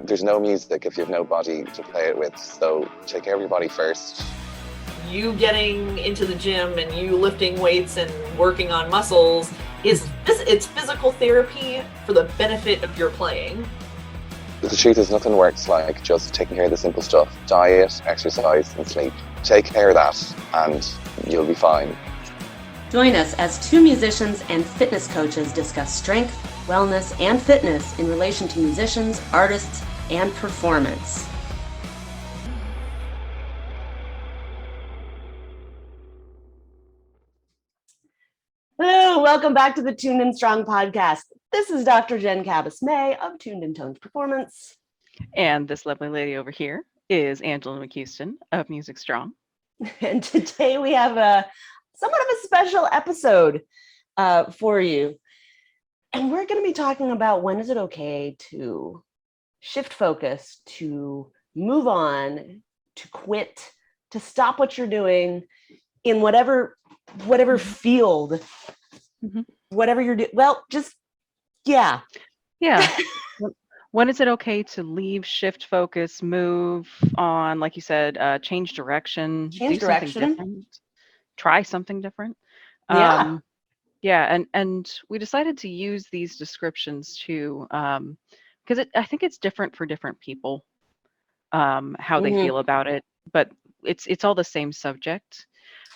there's no music if you have no body to play it with. So take care of your body first. You getting into the gym and you lifting weights and working on muscles it's physical therapy for the benefit of your playing. But the truth is, nothing works like just taking care of the simple stuff: diet, exercise, and sleep. Take care of that, and you'll be fine. Join us as two musicians and fitness coaches discuss strength, wellness, and fitness in relation to musicians, artists, and performance. Hello, welcome back to the Tuned In Strong podcast. This is Dr. Jen Cabas-May of Tuned In Tones Performance. And this lovely lady over here is Angela McCuiston of Music Strong. And today we have a somewhat of a special episode for you. And we're going to be talking about when is it okay to shift focus, to move on, to quit, to stop what you're doing in whatever field, whatever you're doing. Well, just, yeah. When is it okay to leave, shift focus, move on, like you said, change direction, do something different, try something different? And we decided to use these descriptions to, because I think it's different for different people, how they feel about it, but it's all the same subject.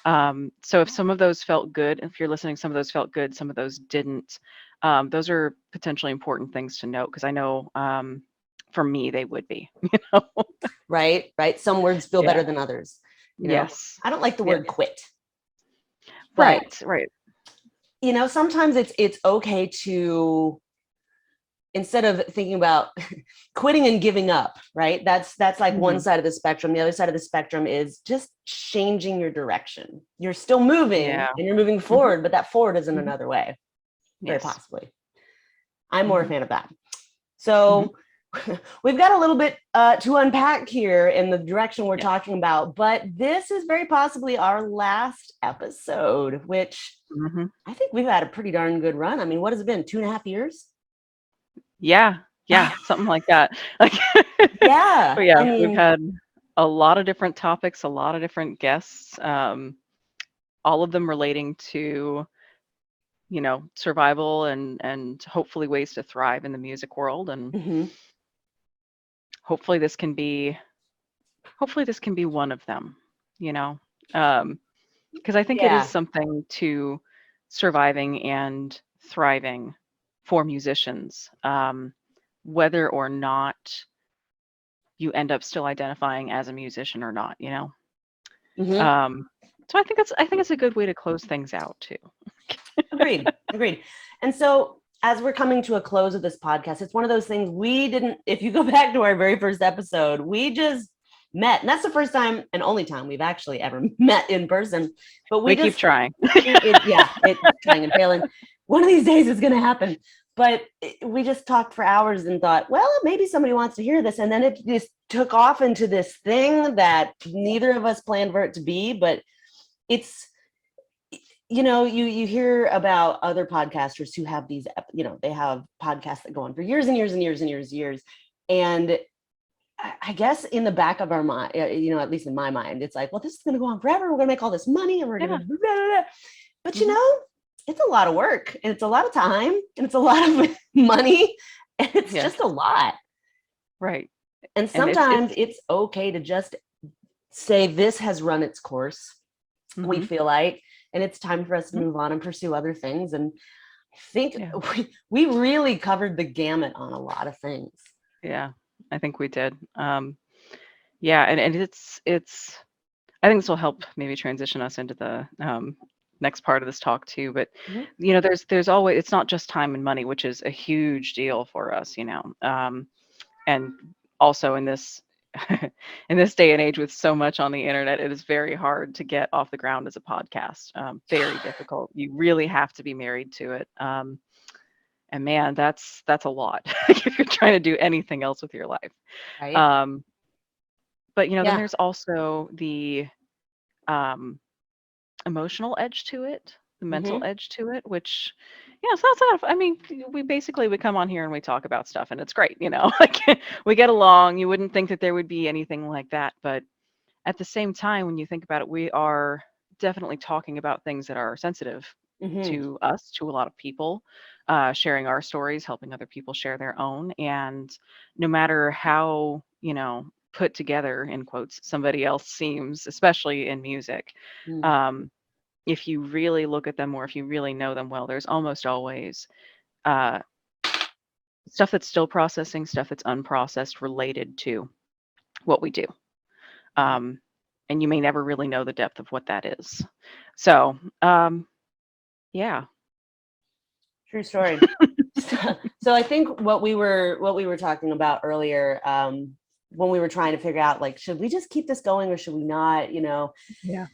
So if some of those felt good, if you're listening, some of those felt good, some of those didn't. Those are potentially important things to note, because I know for me they would be. Right. Some words feel better than others. Yes. I don't like the word quit. Right. Sometimes it's okay to, instead of thinking about quitting and giving up, right? That's like one side of the spectrum. The other side of the spectrum is just changing your direction. You're still moving and you're moving forward, but that forward is in another way, very possibly. I'm more a fan of that. So we've got a little bit to unpack here in the direction we're talking about, but this is very possibly our last episode, which I think we've had a pretty darn good run. I mean, what has it been? 2.5 years? Yeah, something like that. Yeah. But I mean, we've had a lot of different topics, a lot of different guests, all of them relating to, survival and hopefully ways to thrive in the music world. And hopefully this can be one of them, because I think it is something to surviving and thriving for musicians, whether or not you end up still identifying as a musician or not, so I think it's a good way to close things out too. Agreed. And so as we're coming to a close of this podcast, it's one of those things if you go back to our very first episode, we just met, and that's the first time and only time we've actually ever met in person, but we keep trying. Trying and failing. One of these days it's going to happen. But we just talked for hours and thought, well, maybe somebody wants to hear this. And then it just took off into this thing that neither of us planned for it to be. But it's, you hear about other podcasters who have these, they have podcasts that go on for years and years and years and years. And I guess in the back of our mind, at least in my mind, it's like, well, this is going to go on forever. We're going to make all this money and we're going to, blah, blah, blah. But it's a lot of work and it's a lot of time and it's a lot of money and it's just a lot. Right. And sometimes it's okay to just say this has run its course. We feel like, and it's time for us to move on and pursue other things. And I think we really covered the gamut on a lot of things. Yeah, I think we did. And it's, I think this will help maybe transition us into the, next part of this talk too, but there's always, it's not just time and money, which is a huge deal for us, and also in this in this day and age with so much on the internet, it is very hard to get off the ground as a podcast. Very difficult. You really have to be married to it, and man, that's a lot if you're trying to do anything else with your life, right? But then there's also the emotional edge to it. the mental edge to it, which, yeah, so that's not, I mean, we come on here and we talk about stuff and it's great, like we get along. You wouldn't think that there would be anything like that, but at the same time, when you think about it, we are definitely talking about things that are sensitive to us, to a lot of people, sharing our stories, helping other people share their own. And no matter how, put together, in quotes, somebody else seems, especially in music, if you really look at them or if you really know them well, there's almost always stuff that's still processing, stuff that's unprocessed related to what we do. And you may never really know the depth of what that is. So, yeah. True story. So I think what we were talking about earlier, when we were trying to figure out, like, should we just keep this going or should we not? Yeah.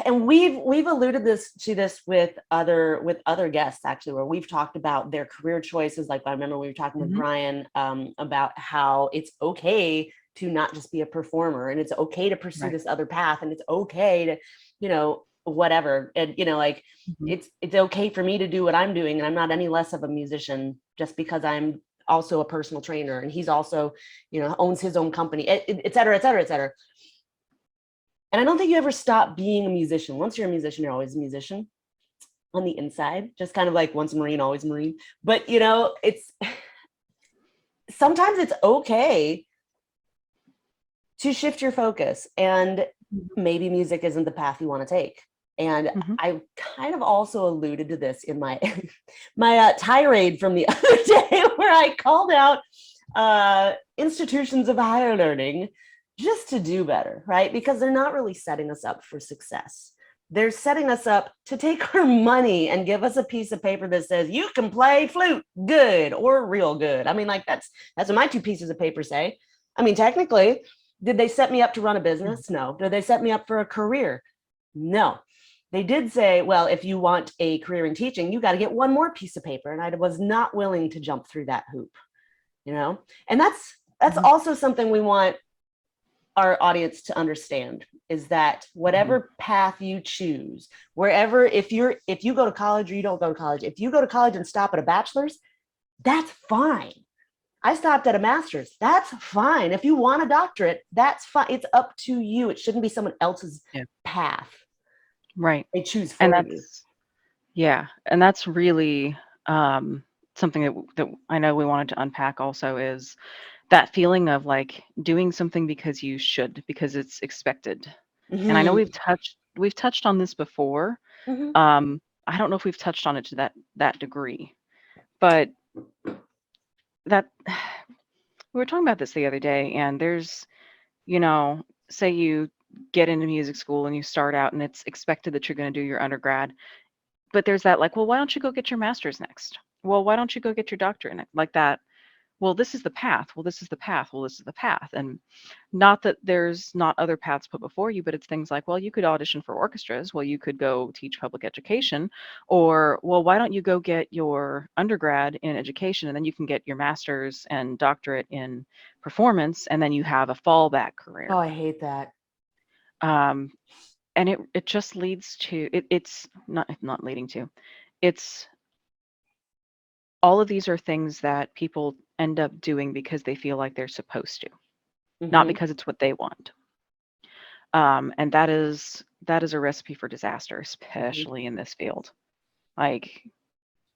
And we've alluded to this with other guests, actually, where we've talked about their career choices. Like, I remember we were talking with Brian about how it's okay to not just be a performer, and it's okay to pursue this other path, and it's okay to, whatever. And, it's okay for me to do what I'm doing, and I'm not any less of a musician just because I'm also a personal trainer, and he's also, owns his own company, et cetera, et cetera, et cetera. And I don't think you ever stop being a musician. Once you're a musician, you're always a musician on the inside, just kind of like once a Marine, always a Marine. But, it's sometimes it's okay to shift your focus, and maybe music isn't the path you want to take. And I kind of also alluded to this in my my tirade from the other day, where I called out institutions of higher learning just to do better, right? Because they're not really setting us up for success. They're setting us up to take our money and give us a piece of paper that says, you can play flute good or real good. I mean, like, that's what my two pieces of paper say. I mean, technically, did they set me up to run a business? No. Did they set me up for a career? No. They did say, well, if you want a career in teaching, you got to get one more piece of paper. And I was not willing to jump through that hoop, and that's also something we want our audience to understand, is that whatever path you choose, wherever, if you go to college or you don't go to college, if you go to college and stop at a bachelor's, that's fine. I stopped at a master's. That's fine. If you want a doctorate, that's fine. It's up to you. It shouldn't be someone else's path. Right. They choose for you. Yeah. And that's really something that I know we wanted to unpack also, is that feeling of like doing something because you should, because it's expected. And I know we've touched on this before. I don't know if we've touched on it to that degree, but that we were talking about this the other day, and there's, say you get into music school and you start out and it's expected that you're going to do your undergrad, but there's that, like, well, why don't you go get your master's next? Well, why don't you go get your doctorate like that? Well, this is the path. Well, this is the path. Well, this is the path. And not that there's not other paths put before you, but it's things like, well, you could audition for orchestras. Well, you could go teach public education. Or, well, why don't you go get your undergrad in education, and then you can get your master's and doctorate in performance, and then you have a fallback career. Oh, I hate that. And it just leads to, it's not leading to, it's, all of these are things that people end up doing because they feel like they're supposed to, not because it's what they want. And that is a recipe for disaster, especially in this field. Like,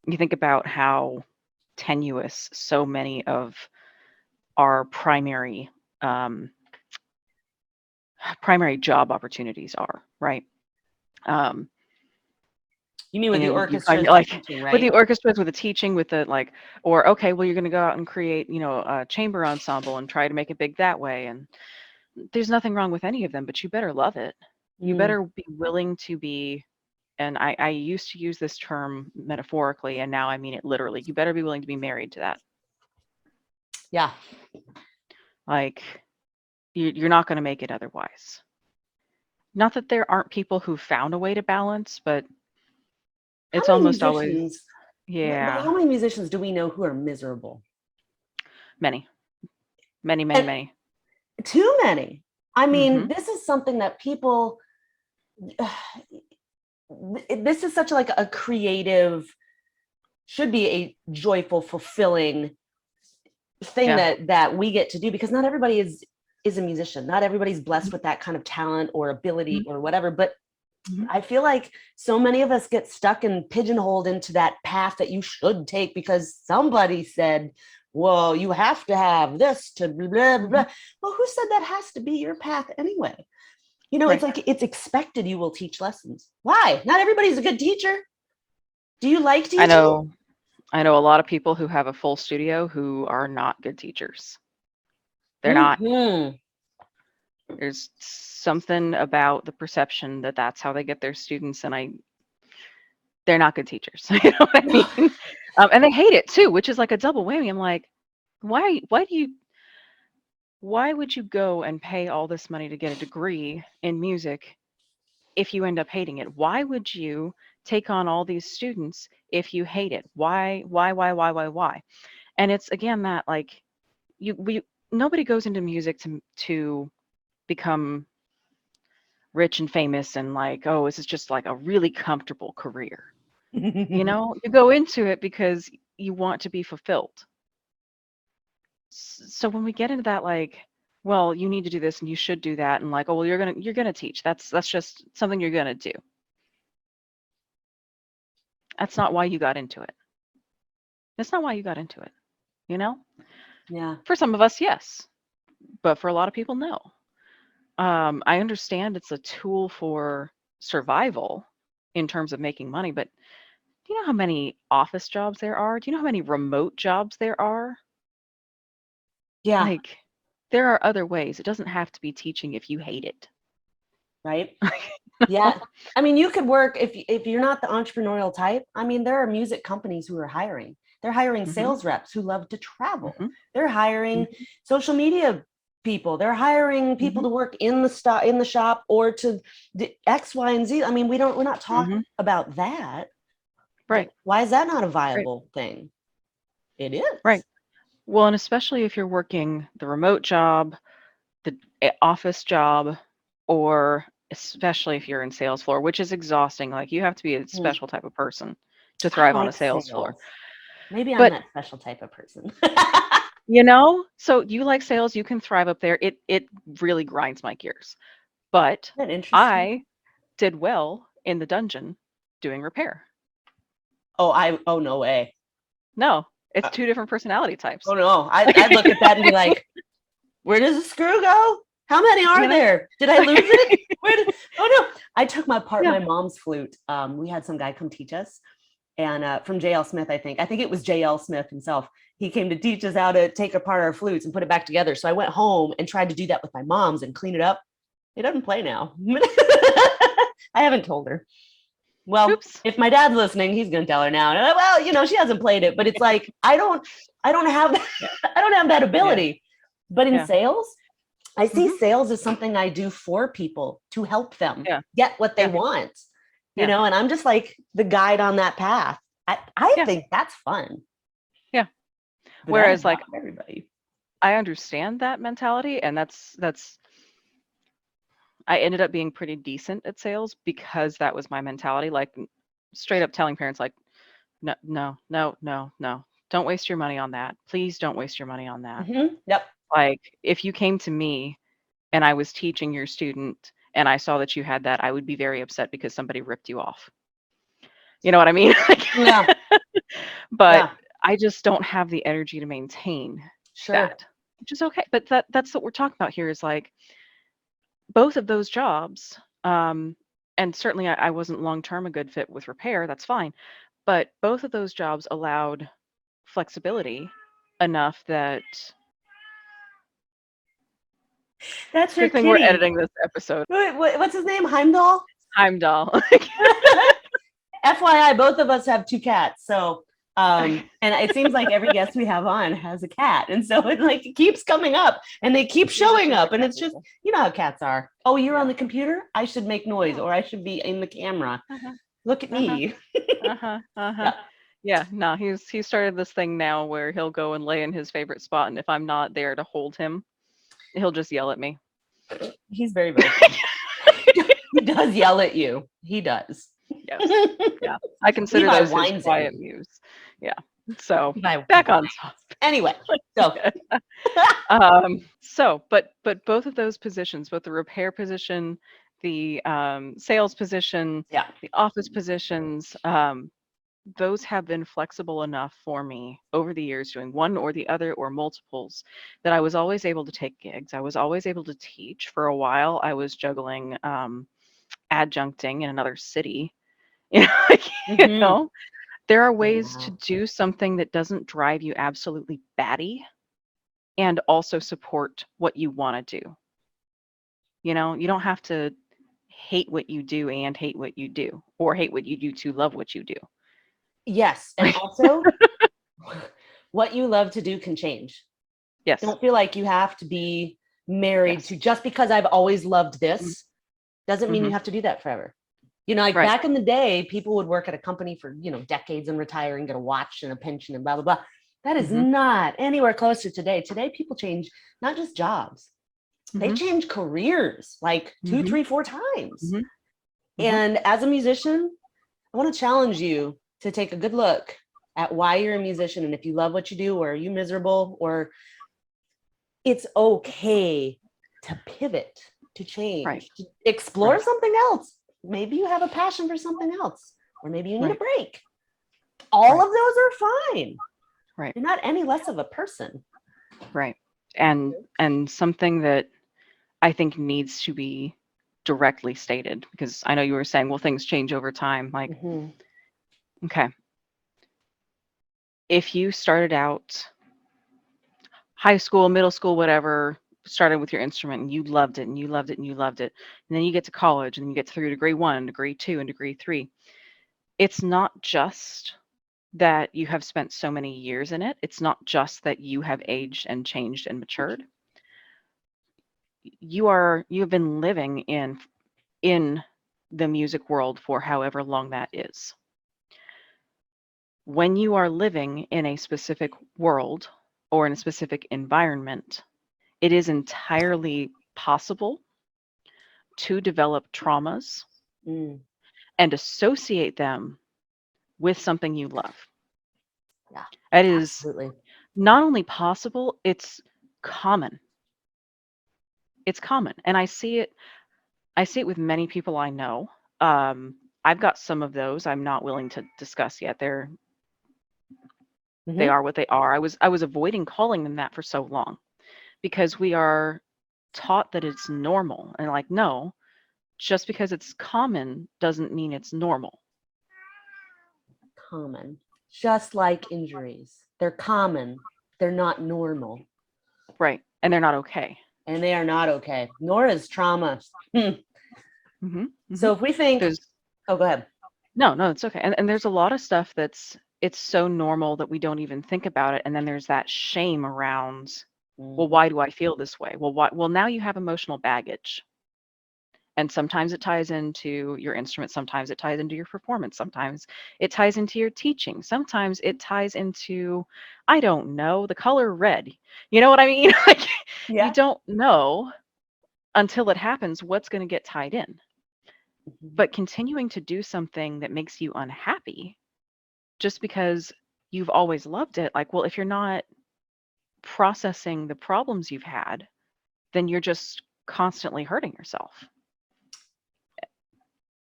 you think about how tenuous so many of our primary job opportunities are, right? You mean with the orchestras, like teaching, right? With the orchestras, with the teaching, with the like, or okay, well, you're going to go out and create, a chamber ensemble and try to make it big that way. And there's nothing wrong with any of them, but you better love it. You better be willing to be, and I used to use this term metaphorically, and now I mean it literally. You better be willing to be married to that. Yeah. Like, you're not going to make it otherwise. Not that there aren't people who found a way to balance, but it's almost always, yeah. How many musicians do we know who are miserable? Many. Too many. I mean, this is something that people, this is such like a creative, should be a joyful, fulfilling thing that we get to do, because not everybody is a musician. Not everybody's blessed with that kind of talent or ability or whatever. But I feel like so many of us get stuck and pigeonholed into that path that you should take because somebody said, well, you have to have this to blah, blah, blah. Well, who said that has to be your path anyway? You know, it's like it's expected you will teach lessons. Why? Not everybody's a good teacher. Do you like teaching? I know a lot of people who have a full studio who are not good teachers. They're not. There's something about the perception that that's how they get their students, and they're not good teachers. You know what I mean? And they hate it too, which is like a double whammy. I'm like, why would you go and pay all this money to get a degree in music if you end up hating it? Why would you take on all these students if you hate it? Why? And it's again that like nobody goes into music to become rich and famous and like, oh, this is just like a really comfortable career. You know, you go into it because you want to be fulfilled. So when we get into that, like, well, you need to do this and you should do that, and like, oh, well, you're gonna teach. That's just something you're gonna do. That's not why you got into it. That's not why you got into it. You know? Yeah. For some of us, yes, but for a lot of people, no. I understand it's a tool for survival in terms of making money, but do you know how many office jobs there are? Do you know how many remote jobs there are? Yeah. Like, there are other ways. It doesn't have to be teaching if you hate it. Right. Yeah. I mean, you could work if you're not the entrepreneurial type. I mean, there are music companies who are hiring. They're hiring sales reps who love to travel. They're hiring social media people. They're hiring people to work in the shop or to X, Y, and Z. I mean, we're not talking about that. Right. Like, why is that not a viable thing? It is. Right. Well, and especially if you're working the remote job, the office job, or especially if you're in sales floor, which is exhausting. Like you have to be a special type of person to thrive on a sales floor. Maybe I'm that special type of person. You know, so you like sales, you can thrive up there. It really grinds my gears. But I did well in the dungeon doing repair. Oh, no way. No, it's two different personality types. Oh no, I'd look at that and be like, where does the screw go? How many are there? Did I lose it? Oh no, I took my mom's flute. We had some guy come teach us, and from J.L. Smith, I think it was J.L. Smith himself. He came to teach us how to take apart our flutes and put it back together. So I went home and tried to do that with my mom's and clean it up. It doesn't play now. I haven't told her. Well, if my dad's listening, he's gonna tell her now. And well, you know, she hasn't played it, but it's like I don't have that, I don't have that ability. But in sales, I see sales as something I do for people to help them get what they want. You know, and I'm just like the guide on that path. I think that's fun. Yeah. But whereas like everybody, I understand that mentality, and that's I ended up being pretty decent at sales because that was my mentality. Like straight up telling parents like, no, don't waste your money on that. Please don't waste your money on that. Yep. Like if you came to me and I was teaching your student and I saw that you had that, I would be very upset because somebody ripped you off. You know what I mean? Yeah. But I just don't have the energy to maintain that, which is okay. But that's what we're talking about here is like both of those jobs, and certainly I wasn't long-term a good fit with repair, that's fine. But both of those jobs allowed flexibility enough that that's your good thing kitty. we're editing this episode. What's his name? Heimdall? Heimdall. FYI, both of us have two cats. So and it seems like every guest we have on has a cat. And so it keeps coming up and they keep showing up. And it's just, you know how cats are. Oh, you're on the computer? I should make noise or I should be in the camera. Look at me. Yeah, no, he started this thing now where he'll go and lay in his favorite spot. And if I'm not there to hold him, he'll just yell at me. He's very, very he does yell at you. He does. Yes. Yeah. I consider Levi those his whines at quiet me. muse. Yeah. So Levi back on whines. top. Anyway, so but both of those positions, both the repair position, the sales position, yeah. the office positions, those have been flexible enough for me over the years, doing one or the other or multiples, that I was always able to take gigs. I was always able to teach. For a while, I was juggling adjuncting in another city. You know, Mhm. there are ways Wow. to do something that doesn't drive you absolutely batty and also support what you want to do. You don't have to hate what you do and hate what you do, or hate what you do to love what you do. Yes, and also what you love to do can change. Yes. Don't feel like you have to be married Yes. to just because I've always loved Mhm. this doesn't mean you Mhm. have to do that forever. Like Right. back in the day, people would work at a company for, decades and retire and get a watch and a pension and blah, blah, blah. That is Mhm. not anywhere close to today. Today, people change not just jobs, they Mhm. change careers like 2, Mhm. 3, 4 times. Mhm. Mhm. And as a musician, I want to challenge you to take a good look at why you're a musician. And if you love what you do, or are you miserable, or it's okay to pivot, to change, Right. to explore Right. something else. Maybe you have a passion for something else, or maybe you need a Right. break. All Right. of those are fine. Right. You're not any less of a person. Right. And something that I think needs to be directly stated, because I know you were saying, well, things change over time. Like, Mhm. okay, if you started out high school, middle school, whatever, started with your instrument and you loved it and you loved it and you loved it, and then you get to college and you get through degree 1, degree 2, and degree 3, it's not just that you have spent so many years in it. It's not just that you have aged and changed and matured. You have been living in the music world for however long that is. When you are living in a specific world or in a specific environment, it is entirely possible to develop traumas Mm, and associate them with something you love. yeah, It is absolutely. not only possible, it's common. It's common. And I see it with many people I know. I've got some of those I'm not willing to discuss yet. They Mhm. are what they are. I was avoiding calling them that for so long because we are taught that it's normal. And like, no, just because it's common doesn't mean it's normal. Common. Just like injuries. They're common. They're not normal. Right. And they're not okay. And they are not okay. Nor is trauma. Mm-hmm. So if we think, There's go ahead. no, it's okay. And there's a lot of stuff it's so normal that we don't even think about it. And then there's that shame around, well, Mhm. why do I feel this way? Well, now you have emotional baggage. And sometimes it ties into your instrument, sometimes it ties into your performance, sometimes it ties into your teaching, sometimes it ties into, I don't know, the color red. You know what I mean? Like, you Yeah. don't know until it happens what's going to get tied in. Mhm. But continuing to do something that makes you unhappy just because you've always loved it, like, well, if you're not processing the problems you've had, then you're just constantly hurting yourself,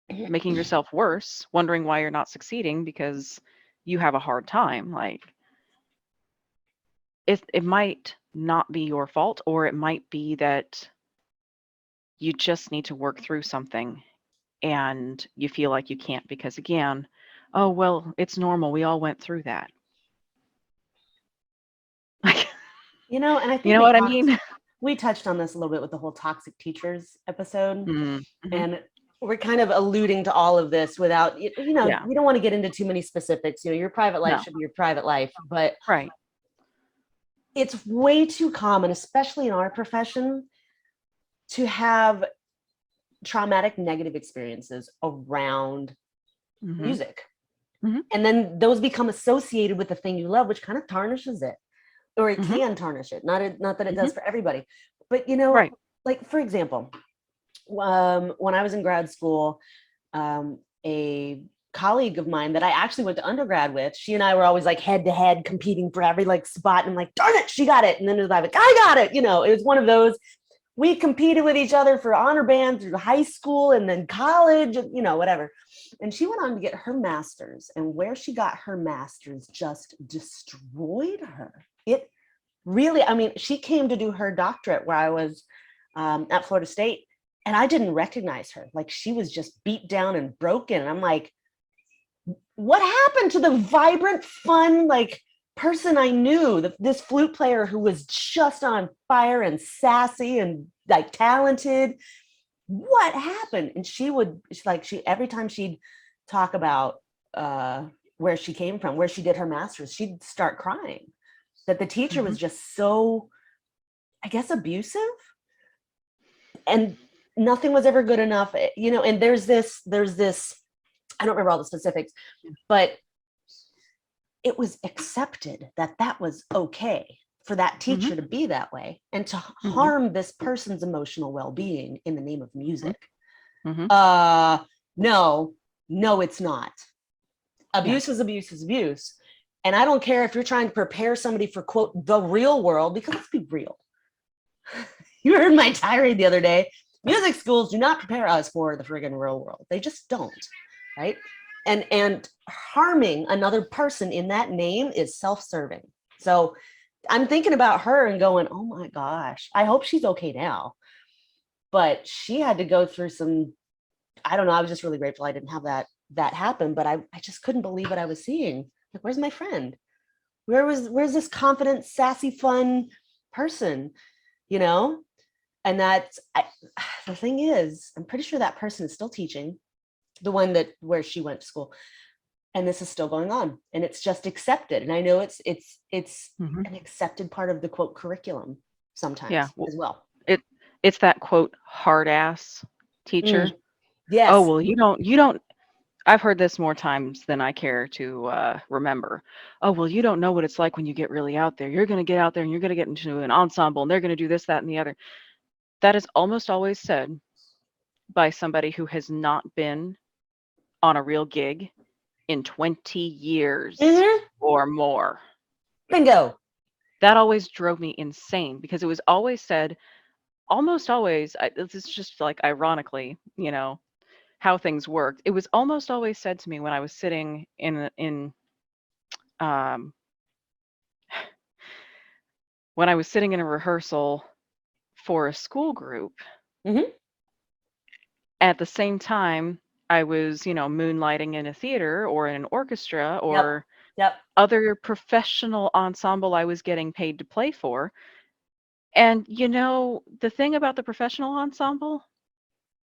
making yourself worse, wondering why you're not succeeding because you have a hard time. Like, it might not be your fault, or it might be that you just need to work through something and you feel like you can't because, again, oh, well, it's normal. We all went through that. Like, And I you think know what I mean? we touched on this a little bit with the whole toxic teachers episode. Mm-hmm. And we're kind of alluding to all of this without, Yeah. we don't want to get into too many specifics. Your private life No. should be your private life, but Right. it's way too common, especially in our profession, to have traumatic negative experiences around Mm-hmm. music. Mm-hmm. And then those become associated with the thing you love, which kind of tarnishes it, or it Mm-hmm. can tarnish it. Not that it Mm-hmm. does for everybody, but Right. like, for example, when I was in grad school, a colleague of mine that I actually went to undergrad with. She and I were always like head to head competing for every like spot. And I'm like, darn it, she got it. And then it was like, I got it. You know, it was one of those. We competed with each other for honor band through high school and then college, you know, whatever. And she went on to get her master's, and where she got her master's just destroyed her. It really, I mean, she came to do her doctorate where I was at Florida State, and I didn't recognize her. Like, she was just beat down and broken. And I'm like, what happened to the vibrant, fun, like person I knew, this flute player who was just on fire and sassy and like talented? What happened? And every time she'd talk about where she came from, where she did her master's, she'd start crying that the teacher was just so, I guess, abusive, and nothing was ever good enough, you know. And there's this, I don't remember all the specifics, but it was accepted that that was okay for that teacher to be that way and to harm this person's emotional well-being in the name of music. No, it's not. Abuse is abuse is abuse. And I don't care if you're trying to prepare somebody for, quote, the real world, because let's be real. You heard my tirade the other day. Music schools do not prepare us for the friggin' real world. They just don't, right? And harming another person in that name is self-serving. So I'm thinking about her and going, oh my gosh, I hope she's okay now. But she had to go through some, I don't know, I was just really grateful I didn't have that happen, but I just couldn't believe what I was seeing. Like, where's my friend? Where's this confident, sassy, fun person, you know? And that's, the thing is, I'm pretty sure that person is still teaching, the one where she went to school. And this is still going on, and it's just accepted. And I know it's an accepted part of the, quote, curriculum sometimes as well. It's that, quote, hard ass teacher. Yes. Oh, well, you don't, I've heard this more times than I care to remember. Oh, well, you don't know what it's like when you get really out there. You're going to get out there and you're going to get into an ensemble and they're going to do this, that, and the other. That is almost always said by somebody who has not been on a real gig in 20 years or more. Bingo. That always drove me insane, because it was always said, almost always, this is just like ironically, you know, how things worked. It was almost always said to me when I was sitting in when I was sitting in a rehearsal for a school group. At the same time, I was, you know, moonlighting in a theater or in an orchestra or other professional ensemble I was getting paid to play for. And, you know, the thing about the professional ensemble,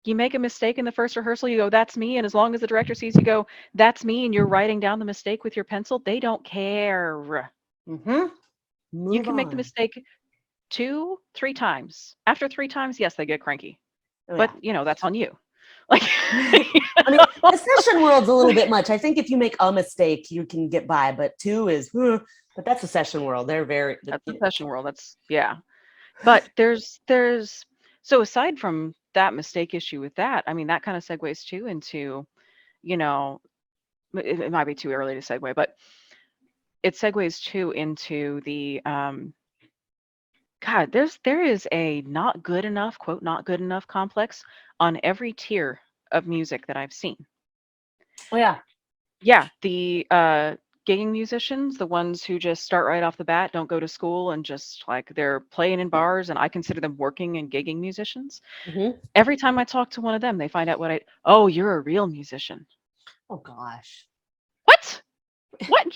you make a mistake in the first rehearsal, you go, that's me. And as long as the director sees you go, that's me, and you're writing down the mistake with your pencil, they don't care. You can make the mistake 2, 3 times. After 3 times, yes, they get cranky. But, you know, that's on you. Like, I mean, the session world's a little bit much. I think if you make a mistake, you can get by, but 2 is, but that's the session world. They're very, that's the session world. That's, But there's, so aside from that mistake issue with that, I mean, that kind of segues too into, you know, it might be too early to segue, but it segues too into the, God, there is a not good enough, quote, not good enough complex on every tier of music that I've seen. Oh, yeah. Yeah. The gigging musicians, the ones who just start right off the bat, don't go to school, and just like they're playing in bars, and I consider them working and gigging musicians. Every time I talk to one of them, they find out oh, you're a real musician. Oh, gosh. What?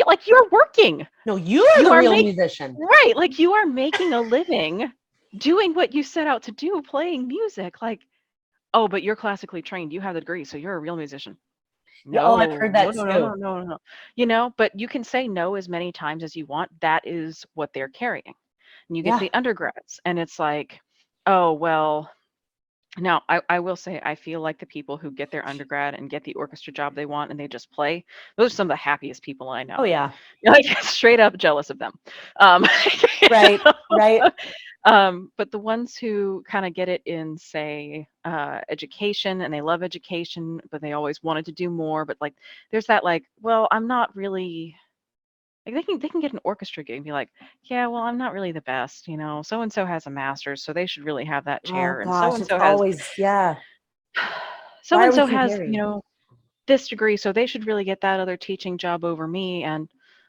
Like, you're working. No, you are the real musician. Right. Like, you are making a living doing what you set out to do, playing music. Like, oh, but you're classically trained. You have the degree, so you're a real musician. No, I've heard that too. No. You know, but you can say no as many times as you want. That is what they're carrying. And you get the undergrads, and it's like, oh, well. Now, I will say, I feel like the people who get their undergrad and get the orchestra job they want and they just play, those are some of the happiest people I know. Oh, yeah. Like, straight up jealous of them. Right. But the ones who kind of get it in, say, education, and they love education, but they always wanted to do more. But like, there's that like, well, I'm not really like they can get an orchestra gig and be like, yeah, well, I'm not really the best, so and so has a master's, so they should really have that Oh chair, and so gosh, and it's so has always, yeah. so Why are and we so has, comparing? this degree, so they should really get that other teaching job over me. And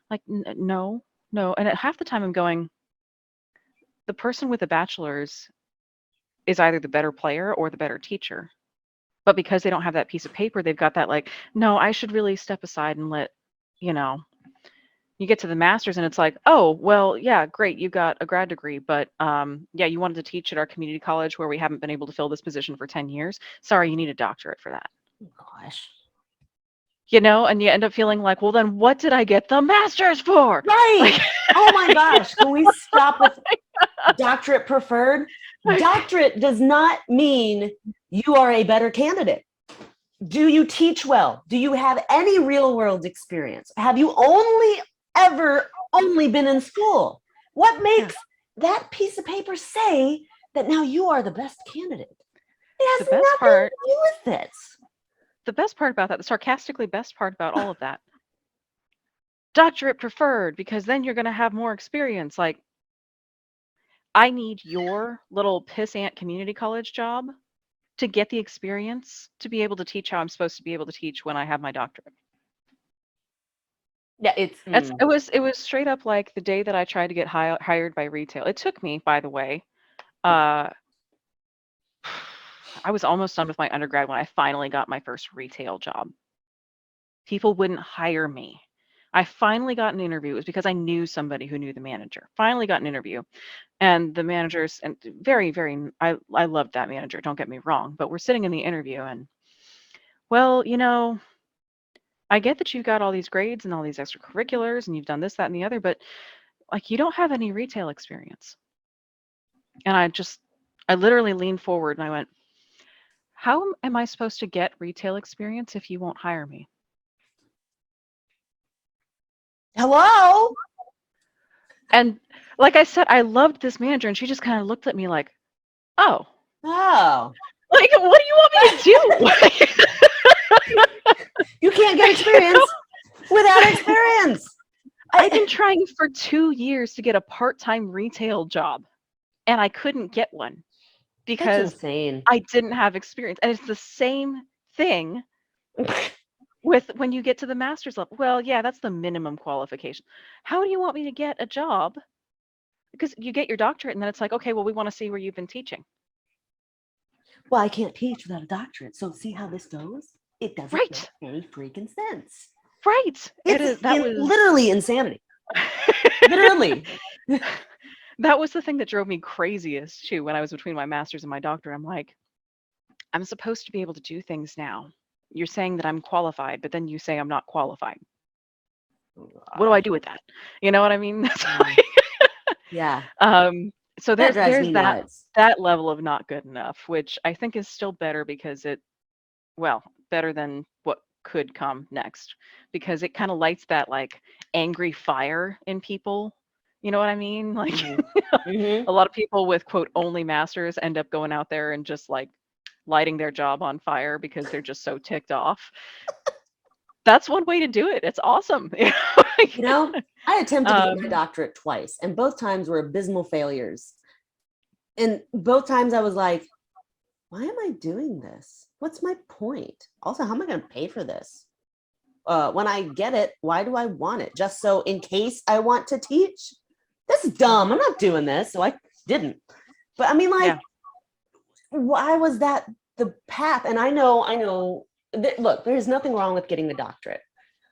like, no, no. And at half the time I'm going, the person with a bachelor's is either the better player or the better teacher. But because they don't have that piece of paper, they've got that like, no, I should really step aside and let, you know, you get to the master's and it's like, oh, well, yeah, great, you got a grad degree, but yeah, you wanted to teach at our community college where we haven't been able to fill this position for 10 years. Sorry, you need a doctorate for that. Oh, gosh. And you end up feeling like, well, then what did I get the master's for? Right. Like, oh my gosh. Can we stop with doctorate preferred? Doctorate does not mean you are a better candidate. Do you teach well? Do you have any real world experience? Have you only been in school? What makes that piece of paper say that now you are the best candidate? It has nothing to do with it. The best part about that, the sarcastically best part about all of that, doctorate preferred, because then you're going to have more experience. Like, I need your little pissant community college job to get the experience to be able to teach how I'm supposed to be able to teach when I have my doctorate. Yeah, it was straight up like the day that I tried to get hired by retail. It took me, by the way, I was almost done with my undergrad when I finally got my first retail job. People wouldn't hire me. I finally got an interview. It was because I knew somebody who knew the manager. Finally got an interview. And the managers, and very, very, I loved that manager, don't get me wrong, but we're sitting in the interview and, well, I get that you've got all these grades and all these extracurriculars and you've done this, that, and the other, but like, you don't have any retail experience. And I literally leaned forward and I went, how am I supposed to get retail experience if you won't hire me? Hello? And like I said, I loved this manager and she just kind of looked at me like, oh. Like, what do you want me to do? You can't get experience without experience. I've been trying for 2 years to get a part-time retail job and I couldn't get one because I didn't have experience. And it's the same thing with when you get to the master's level. Well, yeah, that's the minimum qualification. How do you want me to get a job? Because you get your doctorate and then it's like, okay, well, we want to see where you've been teaching. Well, I can't teach without a doctorate. So see how this goes? It doesn't make any freaking sense. Right. That was literally insanity. Literally. That was the thing that drove me craziest too when I was between my master's and my doctorate. I'm like, I'm supposed to be able to do things now. You're saying that I'm qualified, but then you say I'm not qualified. What do I do with that? You know what I mean? Yeah. So there's that level of not good enough, which I think is still better because better than what could come next, because it kind of lights that like angry fire in people. You know what I mean? Like a lot of people with quote only masters end up going out there and just like lighting their job on fire because they're just so ticked off. That's one way to do it. It's awesome. I attempted to get my doctorate twice, and both times were abysmal failures. And both times I was like, why am I doing this? What's my point? Also, how am I going to pay for this? When I get it, why do I want it? Just so in case I want to teach? This is dumb. I'm not doing this. So I didn't. But I mean, like, why was that the path? And I know. Look, there's nothing wrong with getting the doctorate.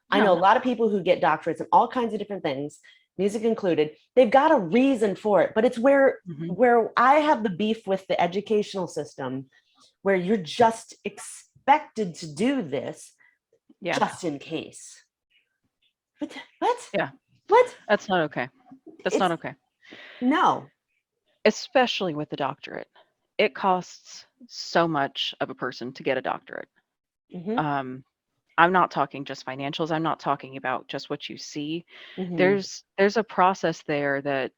I know a lot of people who get doctorates in all kinds of different things, music included. They've got a reason for it, but it's where I have the beef with the educational system, where you're just expected to do this just in case. What? Yeah. What? That's not okay. That's not okay. No. Especially with the doctorate. It costs so much of a person to get a doctorate. I'm not talking just financials. I'm not talking about just what you see. There's a process there that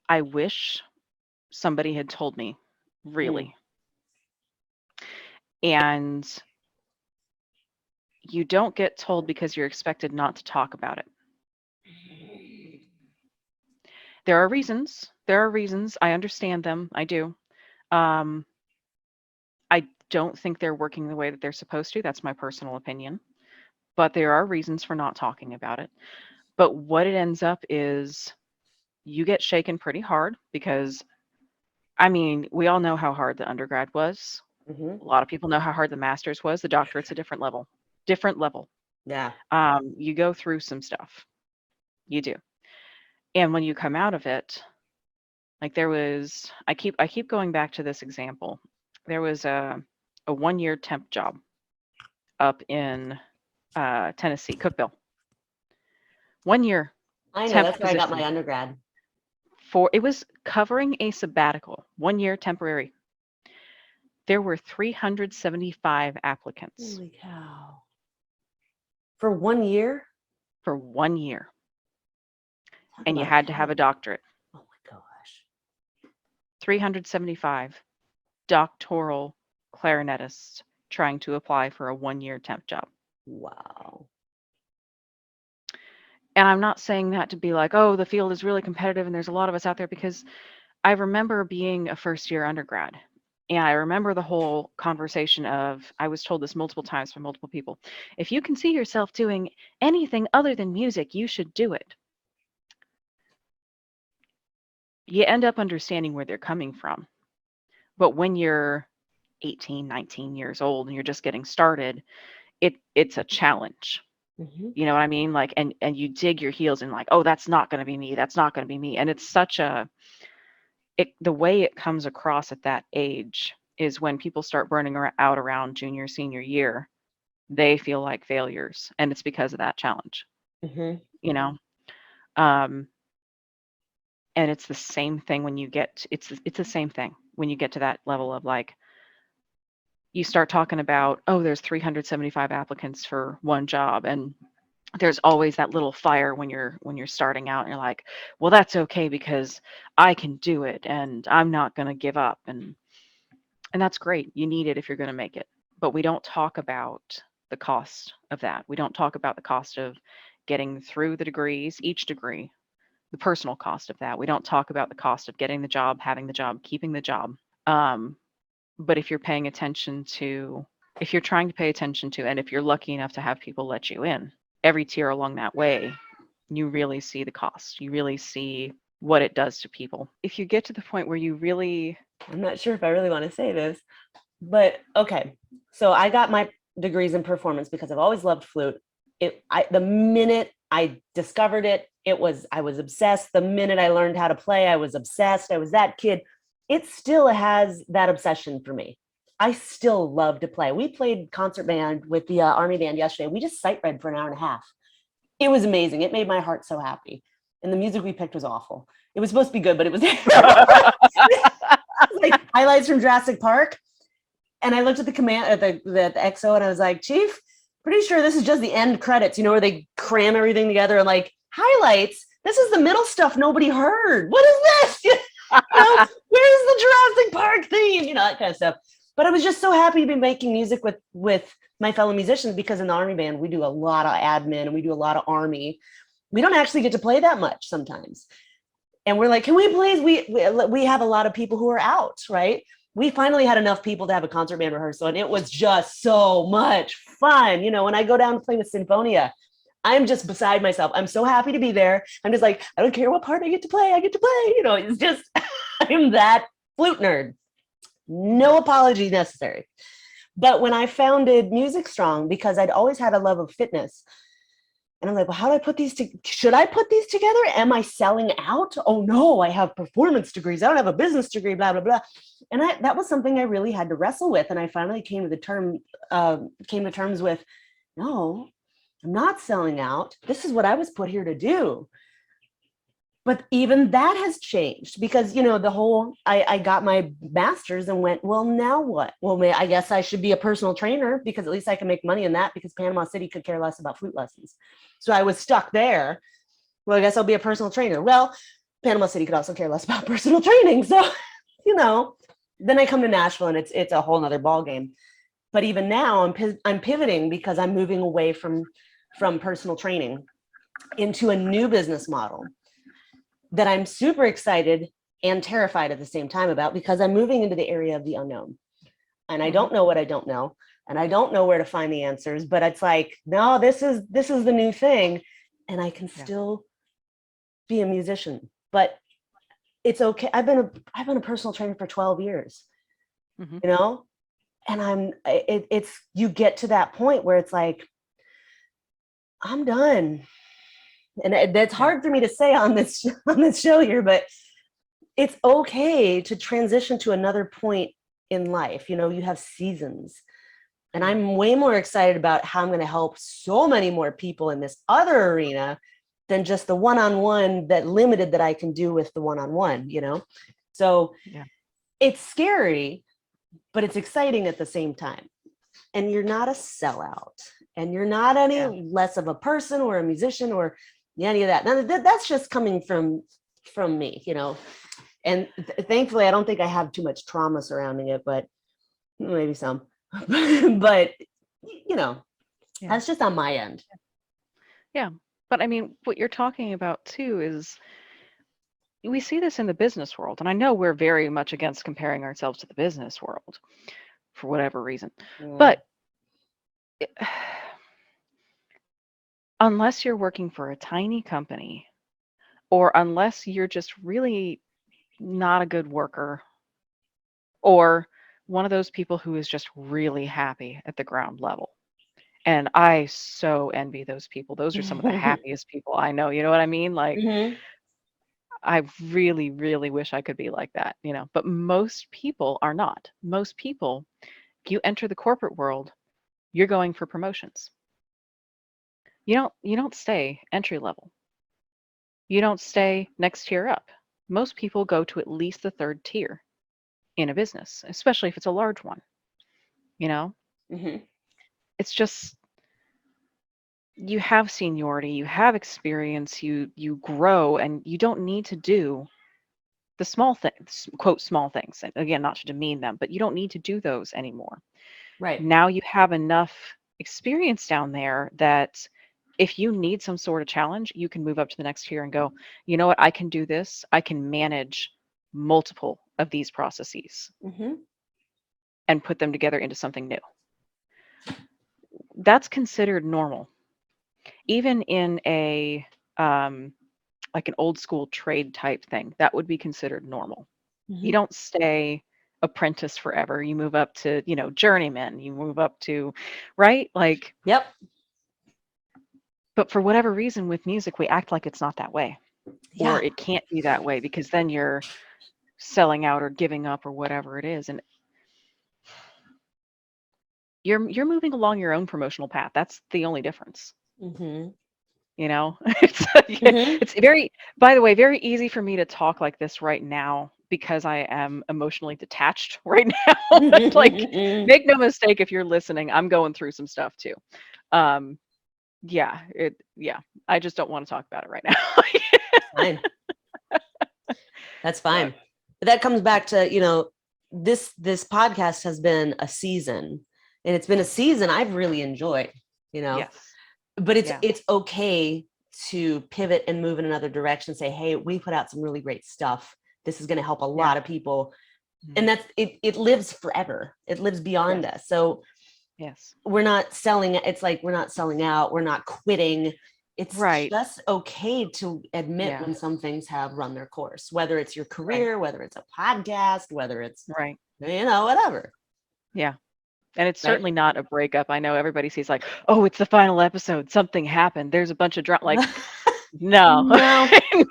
I wish somebody had told me, really. And you don't get told because you're expected not to talk about it. There are reasons. I understand them. I do. Um, I don't think they're working the way that they're supposed to. That's my personal opinion. But there are reasons for not talking about it. But what it ends up is you get shaken pretty hard because, I mean, we all know how hard the undergrad was. A lot of people know how hard the master's was. The doctorate's a different level. Yeah. You go through some stuff. You do. And when you come out of it, like I keep going back to this example. There was a 1-year temp job up in Tennessee, Cookville. 1 year. I know, temp that's where I got position. my undergrad. It was covering a sabbatical, 1 year temporary. There were 375 applicants. Holy cow. For 1 year? For 1 year. Talk And you about had to have a doctorate. Oh my gosh. 375 doctoral clarinetists trying to apply for a 1-year temp job. Wow. And I'm not saying that to be like, oh, the field is really competitive and there's a lot of us out there, because I remember being a first-year undergrad. And I remember the whole conversation of, I was told this multiple times by multiple people, if you can see yourself doing anything other than music, you should do it. You end up understanding where they're coming from. But when you're 18, 19 years old and you're just getting started, it's a challenge. You know what I mean? Like, and you dig your heels in like, oh, that's not going to be me. That's not going to be me. And it's such the way it comes across at that age is when people start burning out around junior, senior year, they feel like failures. And it's because of that challenge, you know? And it's the same thing when you get, it's the same thing when you get to that level of like, you start talking about, oh, there's 375 applicants for one job. And there's always that little fire when you're starting out and you're like, well, that's okay because I can do it and I'm not going to give up. And that's great. You need it if you're going to make it. But we don't talk about the cost of that. We don't talk about the cost of getting through the degrees, each degree, the personal cost of that. We don't talk about the cost of getting the job, having the job, keeping the job. But if you're paying attention to, if you're trying to pay attention to, and if you're lucky enough to have people let you in, every tier along that way, you really see the cost. You really see what it does to people. If you get to the point where you really... I'm not sure if I really want to say this, but okay. So I got my degrees in performance because I've always loved flute. The minute I discovered it, I was obsessed. The minute I learned how to play, I was obsessed. I was that kid. It still has that obsession for me. I still love to play. We played concert band with the Army band yesterday. We just sight read for an hour and a half. It was amazing. It made my heart so happy. And the music we picked was awful. It was supposed to be good, but it was like highlights from Jurassic Park. And I looked at the the XO and I was like, Chief, pretty sure this is just the end credits, where they cram everything together and like highlights. This is the middle stuff nobody heard. What is this? Where's the Jurassic Park theme? That kind of stuff. But I was just so happy to be making music with my fellow musicians, because in the Army band, we do a lot of admin and we do a lot of Army. We don't actually get to play that much sometimes. And we're like, can we please? We have a lot of people who are out, right? We finally had enough people to have a concert band rehearsal, and it was just so much fun. When I go down to play with Sinfonia, I'm just beside myself. I'm so happy to be there. I'm just like, I don't care what part I get to play. I get to play. It's just, I'm that flute nerd. No apology necessary. But when I founded Music Strong, because I'd always had a love of fitness, and I'm like, well, how do I put these should I put these together? Am I selling out? Oh no, I have performance degrees. I don't have a business degree, blah, blah, blah. And that was something I really had to wrestle with. And I finally came to terms with, no, I'm not selling out. This is what I was put here to do. But even that has changed, because, the whole, I got my master's and went, well, now what? Well, I guess I should be a personal trainer, because at least I can make money in that, because Panama City could care less about flute lessons. So I was stuck there. Well, I guess I'll be a personal trainer. Well, Panama City could also care less about personal training. So, then I come to Nashville and it's a whole nother ballgame. But even now I'm pivoting because I'm moving away from personal training into a new business model that I'm super excited and terrified at the same time about, because I'm moving into the area of the unknown. And I don't know what I don't know. And I don't know where to find the answers, but it's like, no, this is the new thing. And I can still be a musician, but it's okay. I've been a personal trainer for 12 years, and it's, you get to that point where it's like, I'm done. And that's hard for me to say on this show here, but it's okay to transition to another point in life. You have seasons, and I'm way more excited about how I'm going to help so many more people in this other arena than just the one-on-one that I can do with the one-on-one, So it's scary, but it's exciting at the same time. And you're not a sellout, and you're not any less of a person or a musician or any of that. Now, that's just coming from me, and thankfully I don't think I have too much trauma surrounding it, but maybe some, but that's just on my end. Yeah. But I mean, what you're talking about too is, we see this in the business world. And I know we're very much against comparing ourselves to the business world for whatever reason. But unless you're working for a tiny company, or unless you're just really not a good worker, or one of those people who is just really happy at the ground level. And I so envy those people. Those are some of the happiest people I know. You know what I mean? Like, I really, really wish I could be like that, but most people are not. Most people, you enter the corporate world, you're going for promotions. You don't stay entry level. You don't stay next tier up. Most people go to at least the third tier in a business, especially if it's a large one. It's just, you have seniority, you have experience, you grow, and you don't need to do the small things, quote, small things. And again, not to demean them, but you don't need to do those anymore. Right. Now you have enough experience down there that if you need some sort of challenge, you can move up to the next tier and go, you know what, I can do this. I can manage multiple of these processes and put them together into something new. That's considered normal. Even in a like an old school trade type thing, that would be considered normal. You don't stay apprentice forever. You move up to, journeyman, you move up to, right? Like, yep. But for whatever reason with music, we act like it's not that way, or it can't be that way, because then you're selling out or giving up or whatever it is. And you're moving along your own promotional path. That's the only difference. It's very, by the way, very easy for me to talk like this right now because I am emotionally detached right now. Like, make no mistake, if you're listening, I'm going through some stuff too. I just don't want to talk about it right now. Fine. That's fine. But that comes back to, this podcast has been a season, and it's been a season I've really enjoyed, Yes. But it's okay to pivot and move in another direction, say, hey, we put out some really great stuff. This is going to help a lot of people. And that's it lives forever. It lives beyond us. So we're not selling. It's like, we're not selling out. We're not quitting. It's just okay to admit when some things have run their course, whether it's your career, whether it's a podcast, whether it's, whatever. Yeah. And it's certainly not a breakup. I know everybody sees like, oh, it's the final episode. Something happened. There's a bunch of drama. Like, no.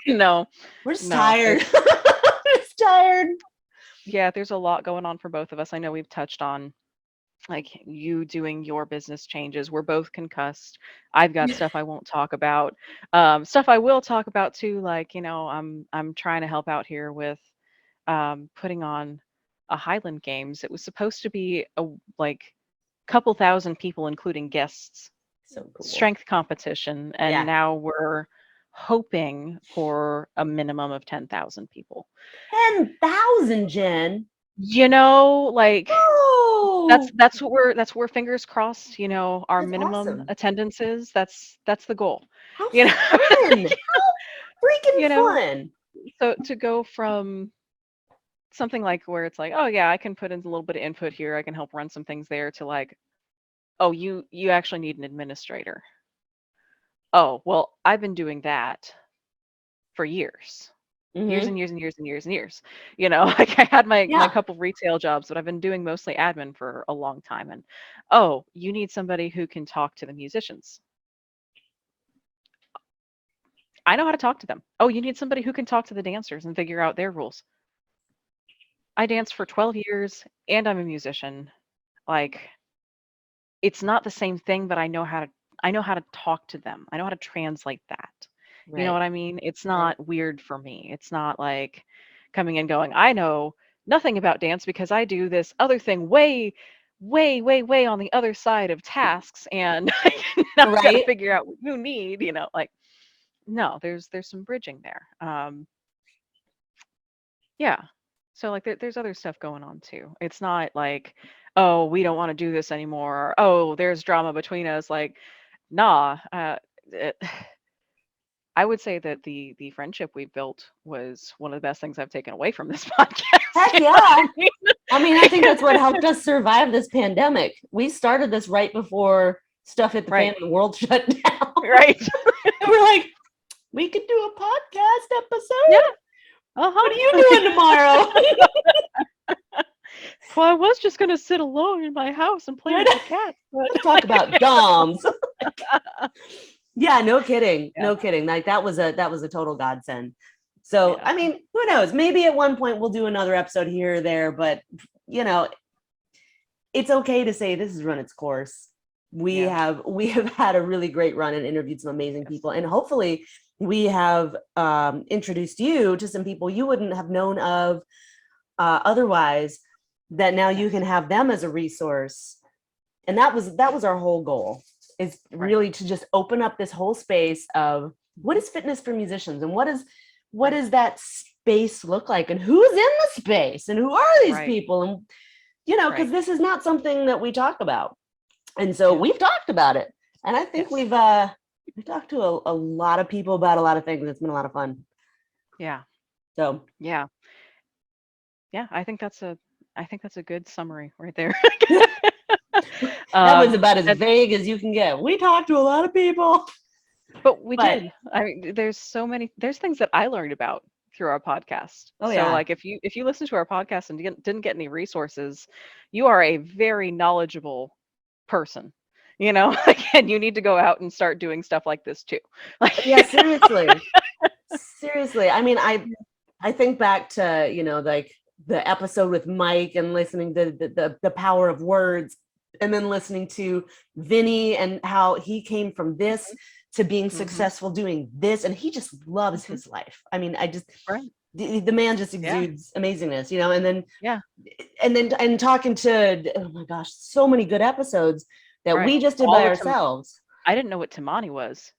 No. We're just tired. We're just tired. Yeah, there's a lot going on for both of us. I know we've touched on like you doing your business changes. We're both concussed. I've got stuff I won't talk about. Stuff I will talk about too. Like, I'm trying to help out here with putting on a Highland Games. It was supposed to be a couple thousand people, including guests, so cool. Strength competition, and now we're hoping for a minimum of 10,000 people. 10,000, Jen. Like Oh, that's what we're fingers crossed, our that's minimum awesome. attendance is. That's the goal. How You know, fun! How freaking fun! So to go from something like where it's like, oh yeah, I can put in a little bit of input here, I can help run some things there, to like, oh, you actually need an administrator. Oh, well, I've been doing that for years. Years and years and years and years and years. Like I had my couple retail jobs, but I've been doing mostly admin for a long time. And oh, you need somebody who can talk to the musicians. I know how to talk to them. Oh, you need somebody who can talk to the dancers and figure out their rules. I danced for 12 years and I'm a musician. Like, it's not the same thing, but I know how to talk to them. I know how to translate that. You know what I mean? It's not weird for me. It's not like coming and going, I know nothing about dance because I do this other thing way, way, way, way on the other side of tasks, and now I've got to figure out what you need, like, no, there's some bridging there. Yeah. So like there's other stuff going on too. It's not like, oh, we don't want to do this anymore, or, oh, there's drama between us. Like, nah. I would say that the friendship we built was one of the best things I've taken away from this podcast. Heck yeah. I think that's what helped us survive this pandemic. We started this right before stuff hit the fan and the world shut down. Right. And we're like, we could do a podcast episode. Yeah. What are you doing tomorrow? Well, I was just gonna sit alone in my house and play with the cats. Let's talk about doms. Yeah, no kidding. Yeah. No kidding. Like that was a total godsend. So, yeah. Who knows? Maybe at one point we'll do another episode here or there, but it's okay to say this has run its course. We have had a really great run and interviewed some amazing people, and hopefully we have introduced you to some people you wouldn't have known of otherwise, that now you can have them as a resource. And that was our whole goal, is really to just open up this whole space of what is fitness for musicians, and what does that space look like, and who's in the space, and who are these people, and because this is not something that we talk about. And so we've talked about it, and I think we've talked to a lot of people about a lot of things. It's been a lot of fun. Yeah. So yeah, I think that's a good summary right there. That was about as vague as you can get. We talked to a lot of people, but we did. There's things that I learned about through our podcast. So like if you listen to our podcast and didn't get any resources, you are a very knowledgeable person, and you need to go out and start doing stuff like this too. Like, yeah, seriously. I think back to like the episode with Mike, and listening to the power of words, and then listening to Vinny and how he came from this to being successful doing this, and he just loves his life. The man just exudes amazingness, and talking to, oh my gosh, so many good episodes that we just did by ourselves. I didn't know what Tamani was.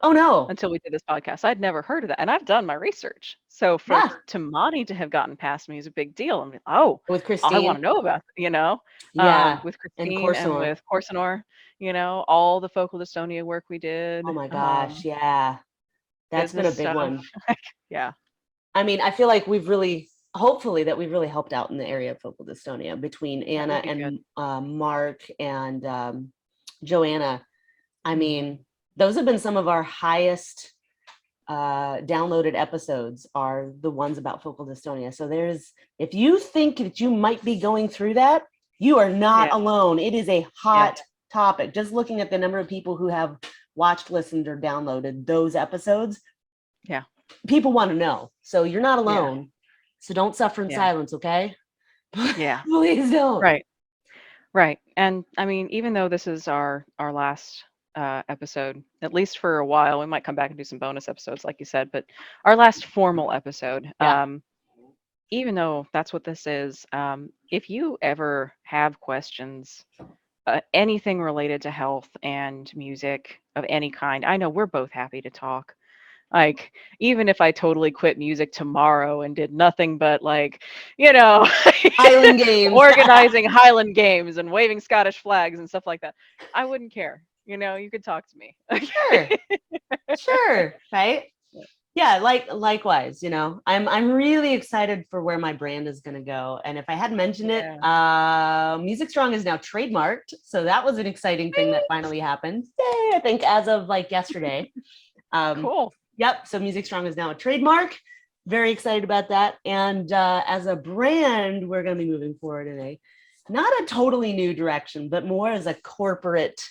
Oh no. Until we did this podcast. I'd never heard of that. And I've done my research. So for Tamani to have gotten past me is a big deal. I'm like, with Christine, I want to know about it, with Christine and with Corsinor, all the Focal Dystonia work we did. Oh my gosh, that's been a big one. Yeah. I feel like we've really helped out in the area of Focal Dystonia between Anna and Mark and Joanna. Those have been some of our highest downloaded episodes, are the ones about Focal Dystonia. So if you think that you might be going through that, you are not alone. It is a hot topic. Just looking at the number of people who have watched, listened, or downloaded those episodes. Yeah. People want to know. So you're not alone. Yeah. So don't suffer in silence, okay? Yeah. Please don't. Right. And even though this is our last episode, at least for a while, we might come back and do some bonus episodes like you said, but our last formal episode, even though that's what this is, if you ever have questions, anything related to health and music of any kind, I know we're both happy to talk. Like, even if I totally quit music tomorrow and did nothing but like, you know, Highland Games, organizing Highland Games and waving Scottish flags and stuff like that, I wouldn't care. You know, you could talk to me. Sure, right? Yeah, likewise, you know, I'm really excited for where my brand is going to go. And if I hadn't mentioned it, Music Strong is now trademarked. So that was an exciting thing that finally happened. Yay, I think as of like yesterday. Cool. Yep. So Music Strong is now a trademark. Very excited about that. And as a brand, we're going to be moving forward in not a totally new direction, but more as a corporate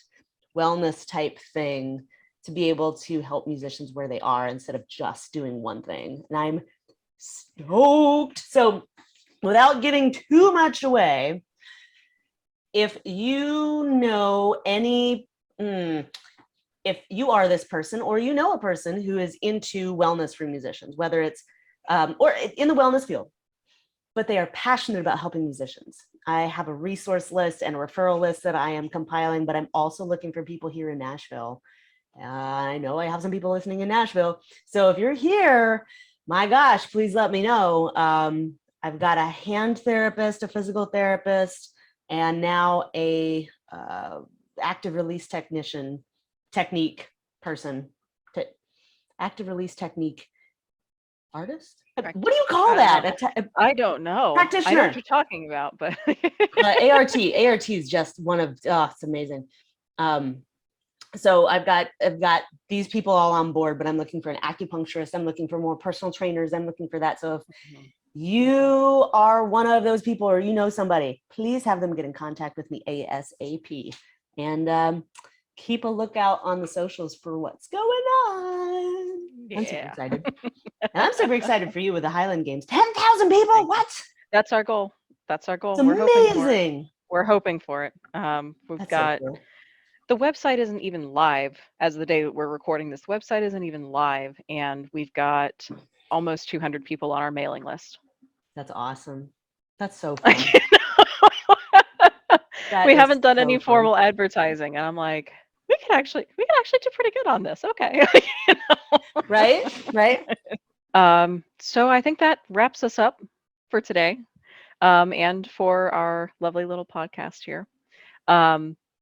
wellness type thing, to be able to help musicians where they are instead of just doing one thing. And I'm stoked. So without giving too much away, if you know any, if you are this person or you know a person who is into wellness for musicians, whether it's or in the wellness field, but they are passionate about helping musicians, I have a resource list and a referral list that I am compiling, but I'm also looking for people here in Nashville. I know I have some people listening in Nashville. So if you're here, my gosh, please let me know. I've got a hand therapist, a physical therapist, and now a active release technique person, active release technique artist. What do you call that? I don't know. Practitioner. I know what you're talking about, but ART is just one of, it's amazing. So I've got these people all on board, but I'm looking for an acupuncturist. I'm looking for more personal trainers. I'm looking for that. So if you are one of those people or you know somebody, please have them get in contact with me ASAP. And keep a lookout on the socials for what's going on. I'm super excited. And I'm super excited for you with the Highland Games. 10,000 people? What? That's our goal. That's our goal. It's amazing. We're hoping for it. We've got... So cool. The website isn't even live as of the day that we're recording this. The website isn't even live, and we've got almost 200 people on our mailing list. That's awesome. That's so fun. We haven't done any formal advertising, and I'm like, we could actually do pretty good on this. Okay. You know? Right. So I think that wraps us up for today, and for our lovely little podcast here.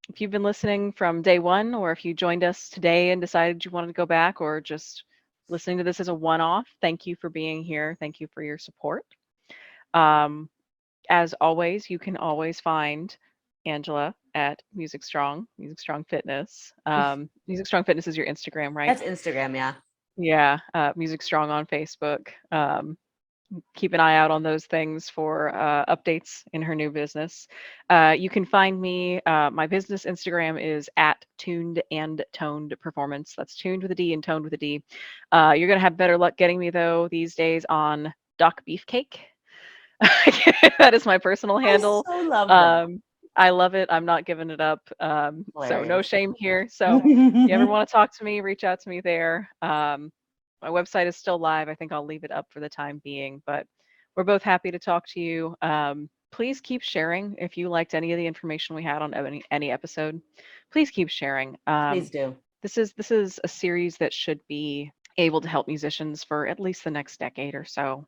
If you've been listening from day one, or if you joined us today and decided you wanted to go back, or just listening to this as a one-off, thank you for being here. Thank you for your support. As always, you can always find Angela at Music Strong Fitness. Music Strong Fitness is your Instagram, right? That's Instagram, yeah. Yeah, Music Strong on Facebook. Keep an eye out on those things for updates in her new business. You can find me. My business Instagram is at Tuned and Toned Performance. That's tuned with a D and toned with a D. You're going to have better luck getting me, though, these days on Doc Beefcake. That is my personal handle. I so love that. I love it. I'm not giving it up. So no shame here. So if you ever want to talk to me, reach out to me there. My website is still live. I think I'll leave it up for the time being, but we're both happy to talk to you. Please keep sharing if you liked any of the information we had on any episode. Please keep sharing. Please do. This is a series that should be able to help musicians for at least the next decade or so.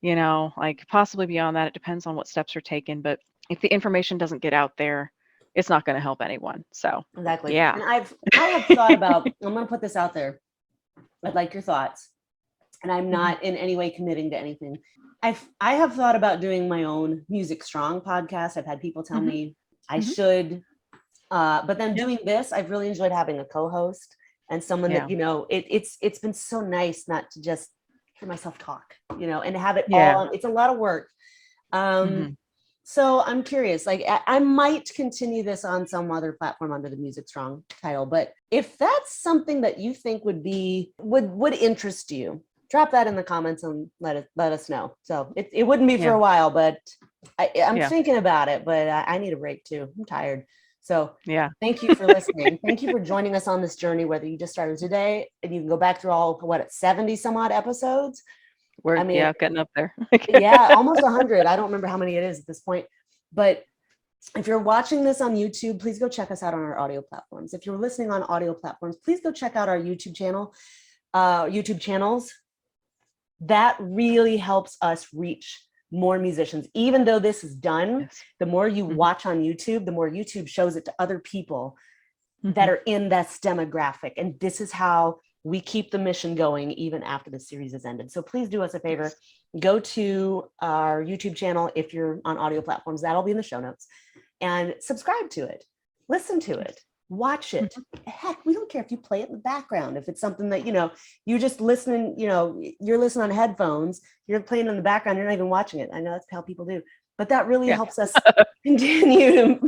You know, like possibly beyond that. It depends on what steps are taken, but if the information doesn't get out there, it's not going to help anyone. So exactly. Yeah. And I have thought about, I'm going to put this out there. I'd like your thoughts, and I'm not in any way committing to anything. I have thought about doing my own Music Strong podcast. I've had people tell me I should, but then doing this, I've really enjoyed having a co-host and someone that, you know, it's been so nice not to just hear myself talk, you know, and have it all. It's a lot of work. So I'm curious, like I might continue this on some other platform under the Music Strong title, but if that's something that you think would interest you, drop that in the comments and let us know. So it wouldn't be for a while, but I'm thinking about it, but I need a break too. I'm tired. So thank you for listening. Thank you for joining us on this journey, whether you just started today and you can go back through all, 70 some odd episodes. We're getting up there. Almost 100. I don't remember how many it is at this point. But if you're watching this on YouTube, please go check us out on our audio platforms. If you're listening on audio platforms, please go check out our YouTube channel. YouTube channels, that really helps us reach more musicians. Even though this is done, the more you watch on YouTube, the more YouTube shows it to other people that are in this demographic. And this is how we keep the mission going even after the series has ended. So please do us a favor, go to our YouTube channel. If you're on audio platforms, that'll be in the show notes, and subscribe to it, listen to it, watch it. Heck, we don't care if you play it in the background. If it's something that, you're just listening, you're listening on headphones, you're playing in the background, you're not even watching it. I know that's how people do, but that really helps us continue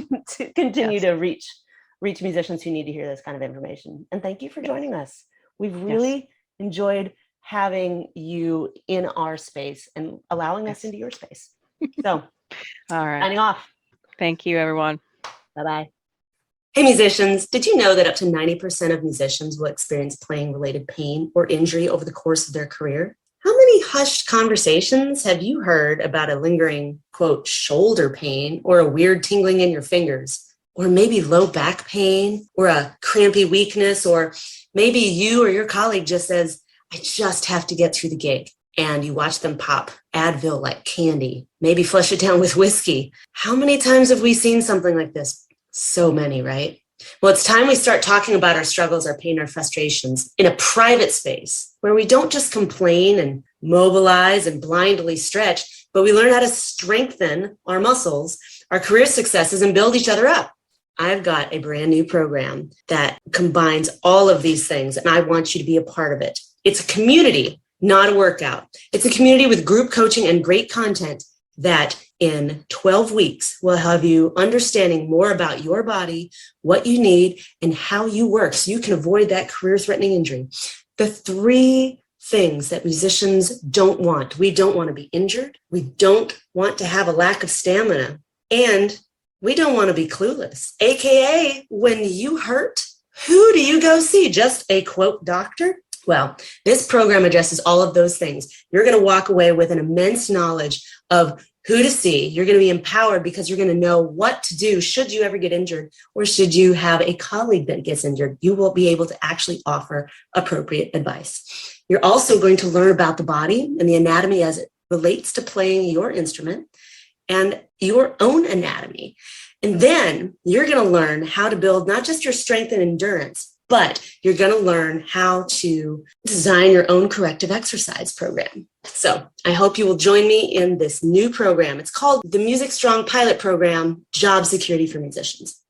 to reach musicians who need to hear this kind of information. And thank you for joining us. We've really enjoyed having you in our space and allowing us into your space. So, all right. Signing off. Thank you, everyone. Bye-bye. Hey, musicians, did you know that up to 90% of musicians will experience playing-related pain or injury over the course of their career? How many hushed conversations have you heard about a lingering, quote, shoulder pain or a weird tingling in your fingers? Or maybe low back pain or a crampy weakness, or maybe you or your colleague just says, I just have to get through the gig. And you watch them pop Advil like candy, maybe flush it down with whiskey. How many times have we seen something like this? So many, right? Well, it's time we start talking about our struggles, our pain, our frustrations in a private space where we don't just complain and mobilize and blindly stretch, but we learn how to strengthen our muscles, our career successes, and build each other up. I've got a brand new program that combines all of these things, and I want you to be a part of it. It's a community, not a workout. It's a community with group coaching and great content that in 12 weeks will have you understanding more about your body, what you need, and how you work so you can avoid that career-threatening injury. The 3 things that musicians don't want. We don't want to be injured. We don't want to have a lack of stamina. And we don't want to be clueless, AKA when you hurt, who do you go see? Just a quote doctor? Well, this program addresses all of those things. You're going to walk away with an immense knowledge of who to see. You're going to be empowered because you're going to know what to do should you ever get injured, or should you have a colleague that gets injured. You will be able to actually offer appropriate advice. You're also going to learn about the body and the anatomy as it relates to playing your instrument and your own anatomy. And then you're going to learn how to build not just your strength and endurance, but you're going to learn how to design your own corrective exercise program. So I hope you will join me in this new program. It's called the Music Strong Pilot Program, Job Security for Musicians.